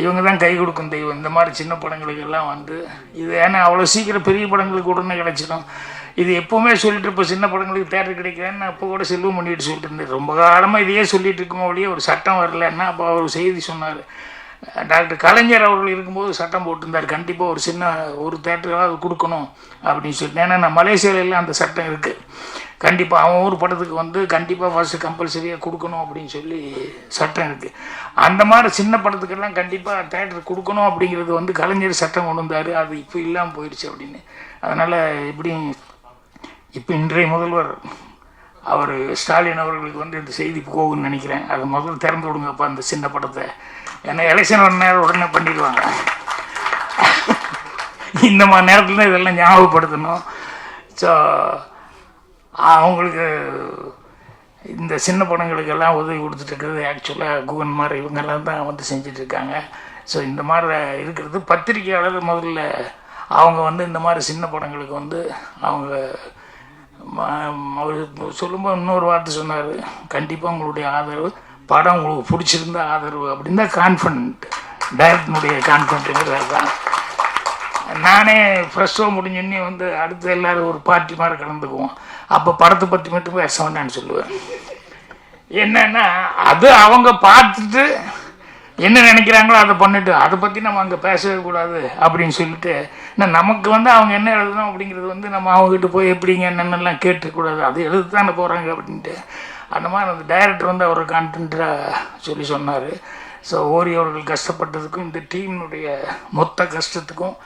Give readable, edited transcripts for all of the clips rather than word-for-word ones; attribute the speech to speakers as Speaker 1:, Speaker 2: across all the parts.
Speaker 1: இவங்க தான் கை கொடுக்கும் தெய்வம். இந்த மாதிரி சின்ன படங்களுக்கெல்லாம் வந்து இது ஏன்னா அவ்வளோ சீக்கிரம் பெரிய படங்களுக்கு உடனே கிடச்சிடும். இது எப்போவுமே சொல்லிட்டு இப்போ சின்ன படங்களுக்கு தேட்டர் கிடைக்கிறேன்னு நான் அப்போ கூட செல்வம் பண்ணிட்டு சொல்லிட்டு இருந்தேன். ரொம்ப காலமாக இதையே சொல்லிட்டு இருக்கோம் ஒழிய ஒரு சட்டம் வரலன்னா அப்போ அவர் செய்தி சொன்னார். டாக்டர் கலைஞர் அவர்கள் இருக்கும்போது சட்டம் போட்டிருந்தார், கண்டிப்பாக ஒரு சின்ன ஒரு தேட்டராக கொடுக்கணும் அப்படின்னு சொல்லிட்டு. ஏன்னா நான் மலேசியாவிலாம் அந்த சட்டம் இருக்குது, கண்டிப்பாக அவன் ஊர் படத்துக்கு வந்து கண்டிப்பாக ஃபஸ்ட்டு கம்பல்சரியாக கொடுக்கணும் அப்படின்னு சொல்லி சட்டம் இருக்குது. அந்த மாதிரி சின்ன படத்துக்கெல்லாம் கண்டிப்பாக தேட்டர் கொடுக்கணும் அப்படிங்கிறது வந்து கலைஞர் சட்டம் கொண்டு வந்தார். அது இப்போ இல்லாமல் போயிடுச்சு அப்படின்னு. அதனால் இப்படி இப்போ இன்றைய முதல்வர் அவர் ஸ்டாலின் அவர்களுக்கு வந்து இந்த செய்தி போகுன்னு நினைக்கிறேன். அதை முதல்ல திறந்து விடுங்கப்பா அந்த சின்ன படத்தை. ஏன்னா எலெக்ஷன் ஒரு நேரம் உடனே பண்ணிடுவாங்க. இந்த மாதிரி நேரத்தில் தான் இதெல்லாம் ஞாபகப்படுத்தணும். ஸோ அவங்களுக்கு இந்த சின்ன படங்களுக்கெல்லாம் உதவி கொடுத்துட்ருக்கிறது ஆக்சுவலாக குகன் மாதிரி இவங்கெல்லாம் தான் வந்து செஞ்சிட்ருக்காங்க. ஸோ இந்த மாதிரி இருக்கிறது பத்திரிகையாளர் முதல்ல அவங்க வந்து இந்த மாதிரி சின்ன படங்களுக்கு வந்து அவங்க அவர் சொல்லும்போது இன்னொரு வார்த்தை சொன்னார், கண்டிப்பாக உங்களுடைய ஆதரவு, படம் உங்களுக்கு பிடிச்சிருந்தா ஆதரவு அப்படின்னு தான் கான்ஃபிடென்ட், டைரக்டனுடைய கான்ஃபிடென்ட்டுங்கிறது தான். நானே ஃப்ரெஷ் ஷோ முடிஞ்சோடனே வந்து அடுத்து எல்லோரும் ஒரு பார்ட்டி மாதிரி கலந்துக்குவோம். அப்போ படத்தை பற்றி மட்டும் பேச வேண்டான்னு சொல்லுவேன். என்னன்னா அது அவங்க பார்த்துட்டு என்ன நினைக்கிறாங்களோ அதை பண்ணிட்டு அதை பற்றி நம்ம அங்கே பேசவே கூடாது அப்படின்னு சொல்லிட்டு, நமக்கு வந்து அவங்க என்ன எழுதணும் அப்படிங்கிறது வந்து நம்ம அவங்ககிட்ட போய் எப்படிங்க என்னென்னலாம் கேட்டுக்கூடாது, அது எழுது தானே போகிறாங்க அப்படின்ட்டு. அந்த மாதிரி அந்த டைரக்டர் வந்து அவர் கான்டென்ட்டாக சொல்லி சொன்னார். ஸோ ஓரி அவர்கள் கஷ்டப்பட்டதுக்கும் இந்த டீமினுடைய மொத்த கஷ்டத்துக்கும்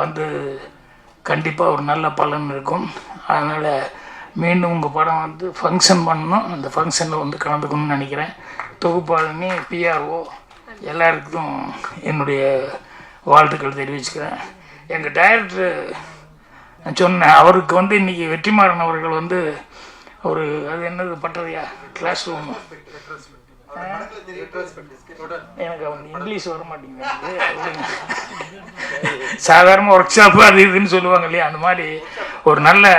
Speaker 1: வந்து கண்டிப்பாக ஒரு நல்ல பலன் இருக்கும். அதனால் மீண்டும் உங்கள் படம் வந்து ஃபங்க்ஷன் பண்ணணும், அந்த ஃபங்க்ஷனில் வந்து கலந்துக்கணும்னு நினைக்கிறேன். தொகுப்பாளனி பிஆர்ஓ எல்லாருக்கும் என்னுடைய வாழ்த்துக்கள் தெரிவிச்சுக்கிறேன். எங்கள் டைரக்டர் சொன்னேன், அவருக்கு வந்து இன்றைக்கி வெற்றிமாறன் அவர்கள் வந்து ஒரு அது என்னது பட்டறையா கிளாஸ் ரூம், எனக்கு அவன் இங்கிலீஷ் வர மாட்டேங்குது, சாதாரண ஒர்க் ஷாப்பு அது இதுன்னு சொல்லுவாங்க இல்லையா, அந்த மாதிரி ஒரு நல்ல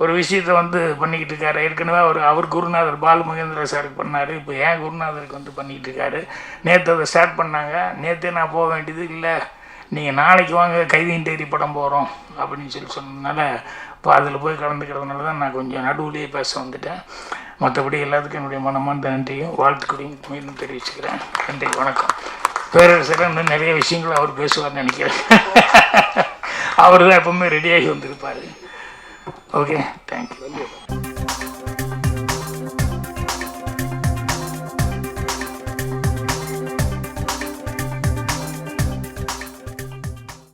Speaker 1: ஒரு விஷயத்தை வந்து பண்ணிக்கிட்டு இருக்காரு. ஏற்கனவே அவர் குருநாதர் பாலு மகேந்திர சாருக்கு பண்ணார், இப்போ ஏன் குருநாதருக்கு வந்து பண்ணிக்கிட்டு இருக்காரு. நேற்று அதை ஸ்டார்ட் பண்ணாங்க. நேற்றே நான் போக வேண்டியது இல்லை, நீங்கள் நாளைக்கு வாங்க கைதியின் டைரி படம் போகிறோம் அப்படின்னு சொல்லி சொன்னதுனால இப்போ அதில் போய் கலந்துக்கிறதுனால தான் நான் கொஞ்சம் நடுவுலேயே பேச வந்துட்டேன். மற்றபடி எல்லாத்துக்கும் என்னுடைய மனமார்ந்த நன்றியும் வாழ்த்துக்களையும் மீண்டும் தெரிவிச்சுக்கிறேன். நன்றி, வணக்கம். பேரரசர் இன்னும் நிறைய விஷயங்கள் அவர் பேசுவார்னு நினைக்கிறேன். அவர் தான் எப்பவுமே ரெடியாகி வந்திருப்பார். Okay, thank you.